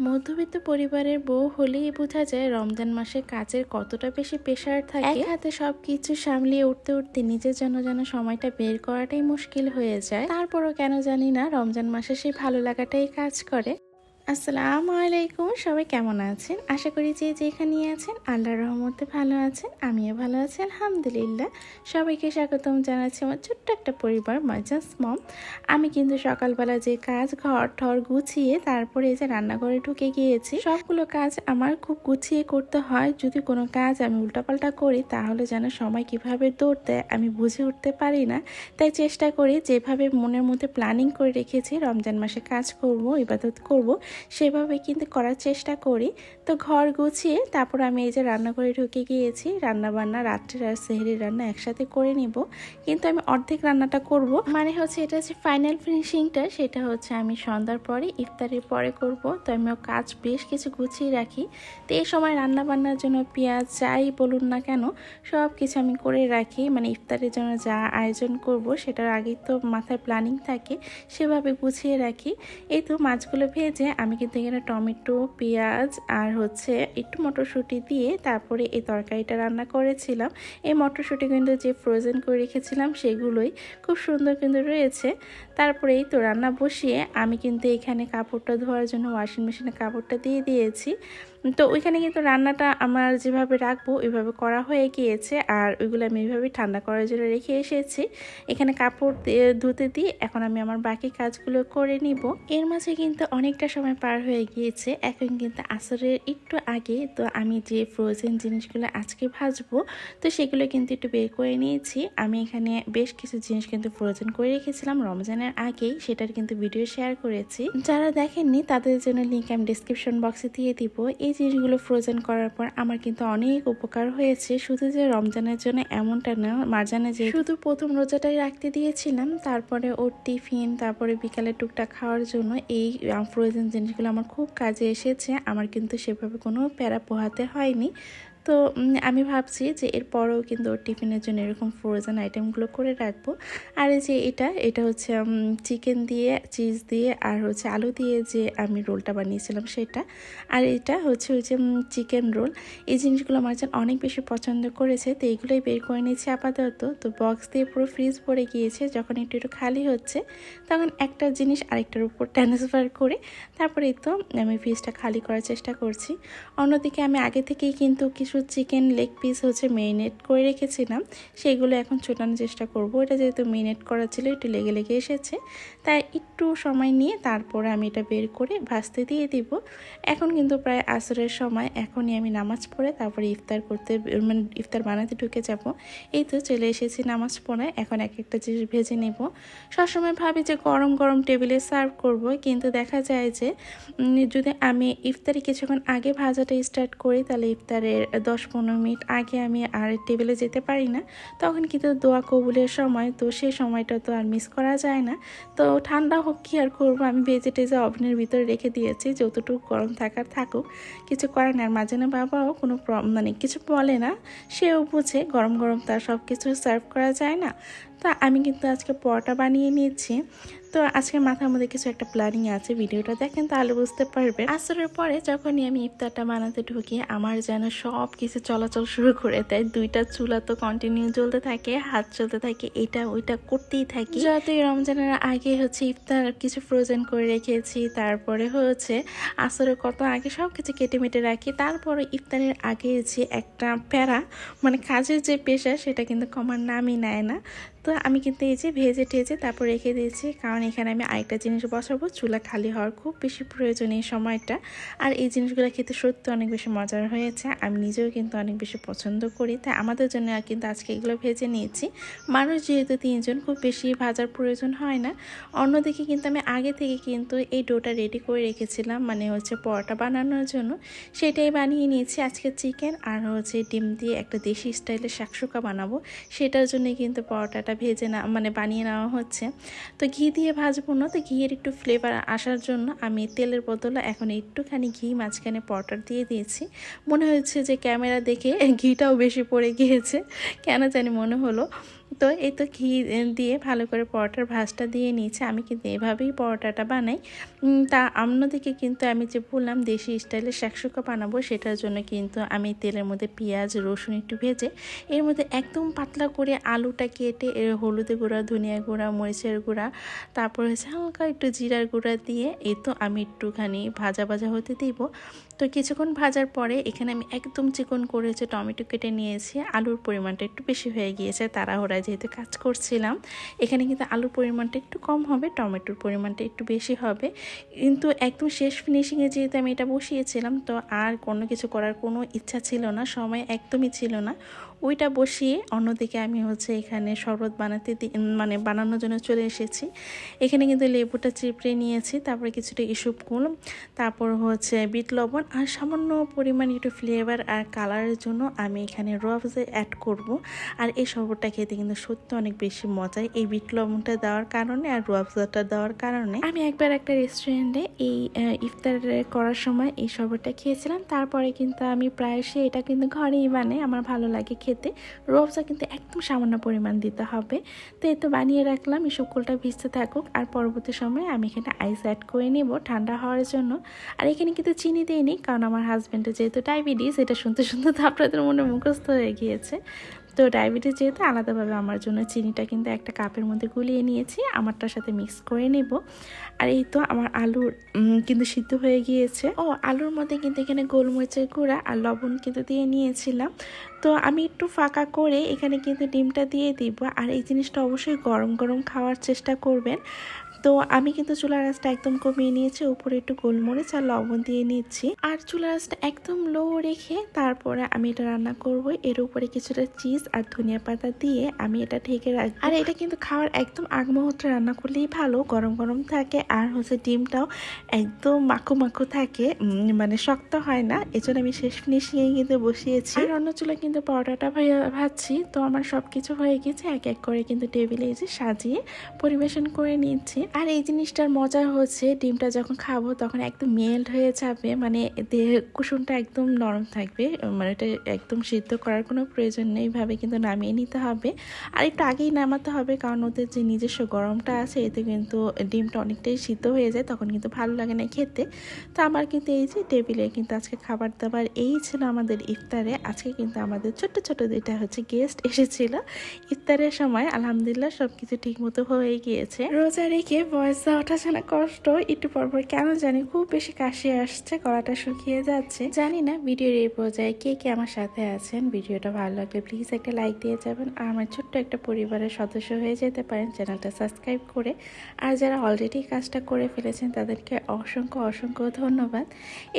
মধ্যবিত্ত পরিবারের বউ হলেই বোঝা যায় রমজান মাসে কাজের কতটা বেশি প্রেশার থাকে। এক হাতে সবকিছু সামলিয়ে উঠতে উঠতে নিজের জন্য যেন সময়টা বের করাটাই মুশকিল হয়ে যায়। তারপরও কেন জানি না রমজান মাসে সেই ভালো লাগাটাই কাজ করে। আসসালামু আলাইকুম, সবাই কেমন আছেন? আশা করি যে যেখানে আছেন আল্লাহর রহমতে ভালো আছেন। আমিও ভালো আছি আলহামদুলিল্লাহ। সবাইকে স্বাগতম জানাচ্ছি আমার ছোট্ট একটা পরিবার মাজাস মম। আমি কিন্তু সকালবেলা যে কাজ ঘর ঠর গুছিয়ে তারপরে এই যে রান্নাঘরে ঢুকে গিয়েছি। সবগুলো কাজ আমার খুব গুছিয়ে করতে হয়। যদি কোনো কাজ আমি উল্টাপাল্টা করি তাহলে যেন সময় কিভাবে দৌড় দেয় আমি বুঝে উঠতে পারি না। তাই চেষ্টা করি যেভাবে মনের মধ্যে প্ল্যানিং করে রেখেছি রমজান মাসে কাজ করব, ইবাদত করব, সেভাবে কিন্তু করার চেষ্টা করি। তো ঘর গুছিয়ে তারপর আমি এই যে রান্নাঘরে ঢুকে গিয়েছি। রান্না বান্না রাত্রের আর সেহরির রান্না একসাথে করে নিব, কিন্তু আমি অর্ধেক রান্নাটা করব। মানে হচ্ছে এটা হচ্ছে ফাইনাল ফিনিশিংটা, সেটা হচ্ছে আমি সন্ধ্যার পরে ইফতারের পরে করব। তো আমিও কাজ বেশ কিছু গুছিয়ে রাখি। তো এই সময় রান্না বান্নার জন্য পেঁয়াজ যাই বলুন না কেন সব কিছু আমি করে রাখি। মানে ইফতারের জন্য যা আয়োজন করব সেটার আগেই তো মাথায় প্ল্যানিং থাকে, সেভাবে গুছিয়ে রাখি। এই তো মাছগুলো ভেজে আমি কিন্তু এখানে টমেটো, পেঁয়াজ আর হচ্ছে একটু মটরশুঁটি দিয়ে তারপরে এই তরকারিটা রান্না করেছিলাম। এই মটরশুঁটি কিন্তু যে ফ্রোজেন করে রেখেছিলাম সেগুলোই খুব সুন্দর কিন্তু রয়েছে। তারপরে এই তো রান্না বসিয়ে আমি কিন্তু এখানে কাপড়টা ধোয়ার জন্য ওয়াশিং মেশিনে কাপড়টা দিয়ে দিয়েছি। তো ওইখানে কিন্তু রান্নাটা আমার যেভাবে রাখবো ওইভাবে করা হয়ে গিয়েছে, আর ওইগুলো আমি এইভাবে ঠান্ডা করার জন্য রেখে এসেছি। এখানে কাপড় ধুতে দিয়ে এখন আমি আমার বাকি কাজগুলো করে নিব। এর মাঝে কিন্তু অনেকটা সময় পার হয়ে গিয়েছে, এখন কিন্তু আসরের একটু আগে। তো আমি যে ফ্রোজেন জিনিসগুলো আজকে ভাজবো তো সেগুলো কিন্তু একটু বের করে নিয়েছি। আমি এখানে বেশ কিছু জিনিস কিন্তু ফ্রোজেন করে রেখেছিলাম রমজানের আগেই, সেটার কিন্তু ভিডিও শেয়ার করেছি। যারা দেখেননি তাদের জন্য লিঙ্ক আমি ডিসক্রিপশন বক্সে দিয়ে দিব। এই জিনিসগুলো ফ্রোজেন করার পর আমার কিন্তু অনেক উপকার হয়েছে। শুধু যে রমজানের জন্য এমনটা না, মারজানে যে শুধু প্রথম রোজাটাই রাখতে দিয়েছিলাম, তারপরে ওর টিফিন, তারপরে বিকালে টুকটাক খাওয়ার জন্য এই ফ্রোজেন জিনিসগুলো আমার খুব কাজে এসেছে। আমার কিন্তু সেভাবে কোনো প্যারা পোহাতে হয়নি। তো আমি ভাবছি যে এরপরেও কিন্তু ওর টিফিনের জন্য এরকম ফ্রোজেন আইটেমগুলো করে রাখবো। আর এই যে এটা হচ্ছে চিকেন দিয়ে, চিজ দিয়ে আর হচ্ছে আলু দিয়ে যে আমি রোলটা বানিয়েছিলাম সেটা। আর এটা হচ্ছে ওই যে চিকেন রোল। এই জিনিসগুলো আমার যেন অনেক বেশি পছন্দ করেছে, তো এইগুলোই বের করে নিয়েছি আপাতত। তো বক্স দিয়ে পুরো ফ্রিজ ভরে গিয়েছে, যখন একটু একটু খালি হচ্ছে তখন একটা জিনিস আরেকটার উপর ট্রান্সফার করে তারপরে তো আমি ফ্রিজটা খালি করার চেষ্টা করছি। অন্যদিকে আমি আগে থেকেই কিন্তু কিছু চিকেন লেগ পিস হচ্ছে মেরিনেট করে রেখেছিলাম, সেগুলো এখন ছোটানোর চেষ্টা করব। এটা যেহেতু মেরিনেট করা ছিল একটু লেগে লেগে এসেছে, তাই একটু সময় নিয়ে তারপরে আমি এটা বের করে ভাজতে দিয়ে দিব। এখন কিন্তু প্রায় আসরের সময়, এখনই আমি নামাজ পড়ে তারপরে ইফতার করতে মানে ইফতার বানাতে ঢুকে যাব। এই তো চলে এসেছি নামাজ পড়ে, এখন এক একটা জিনিস ভেজে নেব। সবসময় ভাবি যে গরম গরম টেবিলে সার্ভ করব, কিন্তু দেখা যায় যে যদি আমি ইফতারি কিছুক্ষণ আগে ভাজাটা স্টার্ট করি তাহলে ইফতারের 10-15 মিনিট আগে আমি আর টেবিলে যেতে পারি না। তখন কিন্তু দোয়া কবুলের সময়, তো সেই সময়টা তো আর মিস করা যায় না। তো ঠান্ডা হোক কি আর করবো, আমি ভেজে টেজে ওভেনের ভিতরে রেখে দিয়েছি, যতটুকু গরম থাকার থাকুক, কিছু করে না। আর মাঝে না বাবাও কোনো মানে কিছু বলে না, সেও বুঝে গরম গরম তার সব কিছু সার্ভ করা যায় না। তো আমি কিন্তু আজকে পরোটা বানিয়ে নিয়েছি। তো আজকে মাথার মধ্যে কিছু একটা প্ল্যানিং আছে, ভিডিওটা দেখেন তাহলে বুঝতে পারবে। আসরের পরে যখনই আমি ইফতারটা বানাতে ঢুকি আমার যেন সব কিছু চলাচল শুরু করে দেয়। দুইটা চুলা তো কন্টিনিউ জ্বলতে থাকে, হাত চলতে থাকে, এটা ওইটা করতেই থাকি। যতই রমজানের আগে হচ্ছে ইফতার কিছু ফ্রোজেন করে রেখেছি, তারপরে হচ্ছে আসরের কত আগে সব কিছু কেটে মেটে রাখি। তারপরে ইফতারের আগে যে একটা প্যারা, মানে কাজের যে পেশা সেটা কিন্তু কমার নামই নেয় না। তো আমি কিন্তু এই যে ভেজে টেজে তারপর রেখে দিয়েছি, কারণ এখানে আমি আরেকটা জিনিস বসাবো। চুলা খালি হওয়ার খুব বেশি প্রয়োজন এই সময়টা। আর এই জিনিসগুলো খেতে সত্যি অনেক বেশি মজার হয়েছে, আমি নিজেও কিন্তু অনেক বেশি পছন্দ করি। তাই আমাদের জন্য কিন্তু আজকে এগুলো ভেজে নিয়েছি। মানুষ যেহেতু 3 জন, খুব বেশি ভাজার প্রয়োজন হয় না। অন্যদিকে কিন্তু আমি আগে থেকে কিন্তু এই ডোটা রেডি করে রেখেছিলাম, মানে হচ্ছে পরোটা বানানোর জন্য। সেটাই বানিয়ে নিয়েছি। আজকে চিকেন আর হচ্ছে ডিম দিয়ে একটা দেশি স্টাইলের শাকসুকা বানাবো, সেটার জন্য কিন্তু পরোটাটা ভেজে না মানে বানিয়ে নেওয়া হচ্ছে। তো ঘি দিয়ে ভাজবো না, তো ঘিয়ের একটু ফ্লেভার আসার জন্য আমি তেলের বদলে এখন একটুখানি ঘি মাঝখানে পরোটা দিয়ে দিয়েছি। মনে হচ্ছে যে ক্যামেরা দেখে ঘিটাও বেশি পড়ে গিয়েছে, কেন জানি মনে হলো। তো এই তো ঘি দিয়ে ভালো করে পরোটার ভাঁজটা দিয়ে নিয়েছে। আমি কিন্তু এভাবেই পরোটাটা বানাই। তা অন্যদিকে কিন্তু আমি যে বললাম দেশি স্টাইলে শাকসুকা বানাবো, সেটার জন্য কিন্তু আমি তেলের মধ্যে পেঁয়াজ রসুন একটু ভেজে এর মধ্যে একদম পাতলা করে আলুটা কেটে হলুদের গুঁড়া, ধনিয়া গুঁড়া, মরিচের গুঁড়া, তারপর হচ্ছে হালকা একটু জিরার গুঁড়া দিয়ে এই তো আমি একটুখানি ভাজা ভাজা হতে দিব। তো কিছুক্ষণ ভাজার পরে এখানে আমি একদম চিকন করে হচ্ছে টমেটো কেটে নিয়েছি। আলুর পরিমাণটা একটু বেশি হয়ে গিয়েছে, তাড়াহুড়ায় যেহেতু কাজ করছিলাম। এখানে কিন্তু আলুর পরিমাণটা একটু কম হবে, টমেটোর পরিমাণটা একটু বেশি হবে। কিন্তু একদম শেষ ফিনিশিংয়ে যেহেতু আমি এটা বসিয়েছিলাম, তো আর কোনো কিছু করার কোনো ইচ্ছা ছিল না, সময় একদমই ছিল না। ওইটা বসিয়ে অন্যদিকে আমি হচ্ছে এখানে শরবত বানানোর জন্য চলে এসেছি। এখানে কিন্তু লেবুটা চিপড়ে নিয়েছি, তারপরে কিছুটা ইসবগুল, তারপর হচ্ছে বিট লবণ আর সামান্য পরিমাণ একটু ফ্লেভার আর কালারের জন্য আমি এখানে রুয়াবজা অ্যাড করব। আর এই শরবতটা খেতে কিন্তু সত্যি অনেক বেশি মজায়, এই বিট লবণটা দেওয়ার কারণে আর রুয়াবজাটা দেওয়ার কারণে। আমি একবার একটা রেস্টুরেন্টে এই ইফতার করার সময় এই শরবতটা খেয়েছিলাম। তারপরে কিন্তু আমি প্রায়শই এটা কিন্তু ঘরেই বানাই, আমার ভালো লাগে খেতে। রুয়াবজা কিন্তু একদম সামান্য পরিমাণ দিতে হবে। তো এই তো বানিয়ে রাখলাম, ইসবগুলটা ভিজতে থাকুক। আর পরবর্তী সময়ে আমি এখানে আইস অ্যাড করে নেব ঠান্ডা হওয়ার জন্য। আর এখানে কিন্তু চিনি দিইনি, কারণ আমার হাজব্যান্ডের যেহেতু ডায়াবেটিস, এটা শুনতে শুনতে তো আপনাদের মনে মুখস্থ হয়ে গিয়েছে। তো ডায়াবেটিস যেহেতু আলাদাভাবে আমার জন্য চিনিটা কিন্তু একটা কাপের মধ্যে গুলিয়ে নিয়েছি, আমারটার সাথে মিক্স করে নেব। আর এই তো আমার আলুর কিন্তু সিদ্ধ হয়ে গিয়েছে। আলুর মধ্যে কিন্তু এখানে গোলমরিচের গুঁড়া আর লবণ কিন্তু দিয়ে নিয়েছিলাম। তো আমি একটু ফাঁকা করে এখানে কিন্তু ডিমটা দিয়ে দিব। আর এই জিনিসটা অবশ্যই গরম গরম খাওয়ার চেষ্টা করবেন। তো আমি কিন্তু চুলার আঁচটা একদম কমিয়ে নিয়েছি, উপরে একটু গোলমরিচ আর লবণ দিয়ে নিচ্ছি। আর চুলার আঁচটা একদম লো রেখে তারপরে আমি এটা রান্না করব। এর উপরে কিছুটা চিজ আর ধনিয়া পাতা দিয়ে আমি এটা ঢেকে রাখবো। আর এটা কিন্তু খাওয়ার একদম আগ মুহূর্তে রান্না করলেই ভালো, গরম গরম থাকে। আর হচ্ছে ডিমটাও একদম মাখো মাখো থাকে, মানে শক্ত হয় না। এজন্য আমি শেষ ফিনিশিংয়ে কিন্তু বসিয়েছি। আর অন্য চুলা কিন্তু পরোটাটা ভাজছি। তো আমার সবকিছু হয়ে গেছে, এক এক করে কিন্তু টেবিলে এসে সাজিয়ে পরিবেশন করে নিচ্ছি। আর এই জিনিসটার মজা হচ্ছে ডিমটা যখন খাবো তখন একদম মেল্ট হয়ে যাবে, মানে কুসুমটা একদম নরম থাকবে, মানে এটা একদম সিদ্ধ করার কোনো প্রয়োজন নেই, এইভাবে কিন্তু নামিয়ে নিতে হবে। আর একটু আগেই নামাতে হবে, কারণ ওদের যে নিজস্ব গরমটা আছে এতে কিন্তু ডিমটা অনেকটাই সিদ্ধ হয়ে যায়, তখন কিন্তু ভালো লাগে না খেতে। তো আমার কিন্তু এই যে টেবিলে কিন্তু আজকে খাবার দাবার এই ছিল আমাদের ইফতারে। আজকে কিন্তু আমাদের ছোট্ট ছোট দুইটা হচ্ছে গেস্ট এসেছিল ইফতারের সময়। আলহামদুলিল্লাহ সবকিছু ঠিক মতো হয়ে গিয়েছে। রোজা রেখে ভয়েস দেওয়াটা যেন কষ্ট, একটু পরপর কেন জানি খুব বেশি কাশি আসছে, গলাটা শুকিয়ে যাচ্ছে। জানি না ভিডিওর এই পর্যায়ে কে কে আমার সাথে আছেন। ভিডিওটা ভালো লাগলে প্লিজ একটা লাইক দিয়ে যাবেন, আর আমার ছোট্ট একটা পরিবারের সদস্য হয়ে যেতে পারেন চ্যানেলটা সাবস্ক্রাইব করে। আর যারা অলরেডি কাজটা করে ফেলেছেন তাদেরকে অসংখ্য অসংখ্য ধন্যবাদ।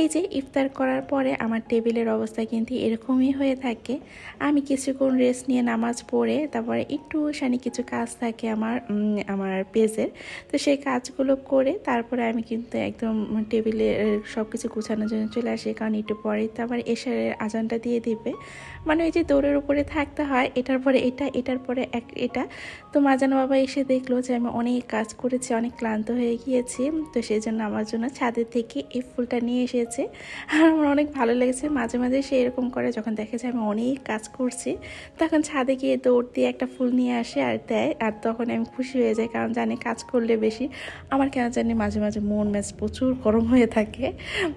এই যে ইফতার করার পরে আমার টেবিলের অবস্থা কিন্তু এরকমই হয়ে থাকে। আমি কিছুক্ষণ রেস্ট নিয়ে নামাজ পড়ে তারপরে একটু কিছু কাজ থাকে আমার পেজের, তো সেই কাজগুলো করে তারপরে আমি কিন্তু একদম টেবিলে সব কিছু গুছানোর জন্য চলে আসি, কারণ একটু পরেই তো আবার এশারের আজানটা দিয়ে দিবে। মানে ওই যে দৌড়ের উপরে থাকতে হয়, এটার পরে এটা, এটার পরে এটা। তো মাজান বাবা এসে দেখলো যে আমি অনেক কাজ করেছি, অনেক ক্লান্ত হয়ে গিয়েছি, তো সেই জন্য আমার জন্য ছাদের থেকে এই ফুলটা নিয়ে এসেছে। আর আমার অনেক ভালো লেগেছে। মাঝে মাঝে সে এরকম করে, যখন দেখে যে আমি অনেক কাজ করছি তখন ছাদে গিয়ে দৌড় দিয়ে একটা ফুল নিয়ে আসে আর দেয়। আর তখন আমি খুশি হয়ে যাই, কারণ জানি কাজ করলে বেশি আমার কেন জানি মাঝে মাঝে মন মেজ প্রচুর গরম হয়ে থাকে।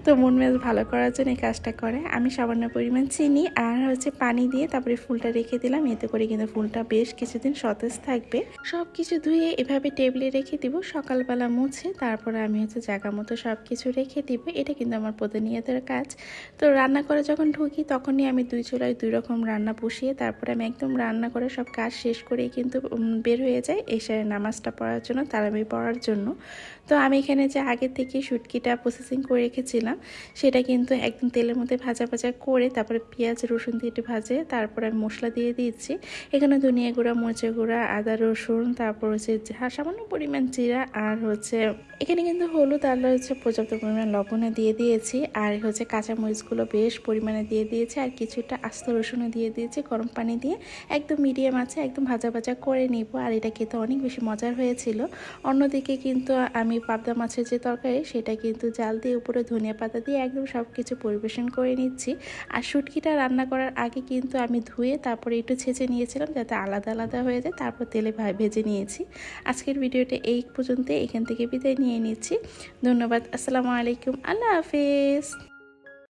তো মন মেজ ভালো করার জন্য এই কাজটা করে। আমি সামান্য পরিমাণ চিনি আর হচ্ছে পানি দিয়ে তারপরে ফুলটা রেখে দিলাম, এতে করে কিন্তু ফুলটা বেশ কিছুদিন সতেজ থাকবে। সব কিছু ধুয়ে এভাবে টেবিলে রেখে দিব, সকালবেলা মুছে তারপরে আমি হচ্ছে জায়গা মতো সব কিছু রেখে দিব। এটা কিন্তু আমার প্রতিনিয়তের কাজ। তো রান্না করে যখন ঢুকি তখনই আমি দুই চুলায় দুই রকম রান্না বসিয়ে তারপরে আমি একদম রান্না করে সব কাজ শেষ করেই কিন্তু বের হয়ে যাই এসে নামাজটা পড়ার জন্য, তারাবি পড়ার জন্য। তো আমি এখানে যে আগে থেকে শুটকিটা প্রসেসিং করে রেখেছিলাম সেটা কিন্তু একদম তেলের মধ্যে ভাজা ভাজা করে তারপরে পেঁয়াজ রসুন দিয়ে একটু ভাজে তারপরে আমি মশলা দিয়ে দিচ্ছি। এখানে ধনিয়া গুঁড়া, মরিচের গুঁড়া, আদা রসুন, তারপর হচ্ছে সামান্য পরিমাণ জিরা, আর হচ্ছে এখানে কিন্তু হলুদ আর হচ্ছে পর্যাপ্ত পরিমাণ লবণে দিয়ে দিয়েছি। আর হচ্ছে কাঁচামরিচগুলো বেশ পরিমাণে দিয়ে দিয়েছি, আর কিছুটা আস্ত রসুনও দিয়ে দিয়েছি। গরম পানি দিয়ে একদম মিডিয়াম আছে একদম ভাজা ভাজা করে নিব। আর এটা খেতে অনেক বেশি মজার হয়েছিল। অন্যদিকে কিন্তু আমি পাবদা মাছের যে তরকারি সেটা কিন্তু জাল দিয়ে উপরে ধনিয়া পাতা দিয়ে একদম সব কিছু পরিবেশন করে নিচ্ছি। আর শুটকিটা রান্না করার আগে কিন্তু আমি ধুয়ে তারপরে একটু ছেঁচে নিয়েছিলাম যাতে আলাদা আলাদা হয়ে যায়, তারপর তেলে ভেজে নিয়েছি। আজকের ভিডিওটা এই পর্যন্ত, এখান থেকে বিদায় নিয়ে নিচ্ছি। ধন্যবাদ। আসসালামু আলাইকুম। আল্লাহ হাফেজ।